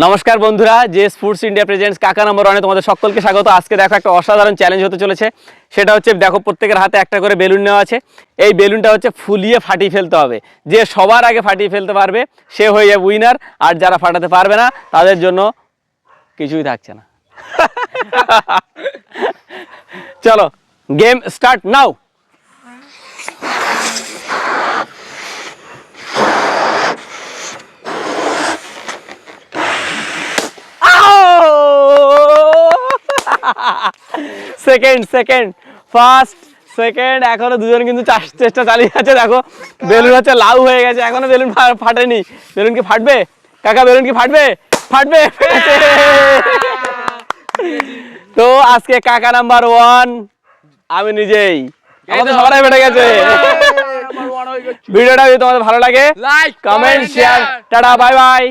নমস্কার বন্ধুরা, JS foods India presents কাকা নম্বর 1 তোমাদের সকলকে স্বাগত। আজকে দেখো একটা অসাধারণ চ্যালেঞ্জ হতে চলেছে। সেটা হচ্ছে দেখো প্রত্যেকের হাতে একটা করে বেলুন নেওয়া আছে। এই বেলুনটা হচ্ছে ফুলিয়ে ফাটিয়ে ফেলতে হবে। যে সবার আগে ফাটিয়ে ফেলতে পারবে সে হয়ে যাবে উইনার, আর যারা ফাটাতে পারবে না তাদের জন্য কিছুই থাকছে না। চলো game start now. Second first second, এখনো দুজন কিন্তু চেষ্টা চালিয়ে আছে। দেখো বেলুন হচ্ছে লাউ হয়ে গেছে, এখনো বেলুন ফাটেনি। বেলুন কি ফাটবে কাকা? বেলুন কি ফাটবে? ফাটবে। তো আজকে কাকা নাম্বার 1 আমি নিজেই। আমাদের সবাই বেটে গেছে। ভিডিওটা যদি তোমাদের ভালো লাগে like comment share, tata bye bye.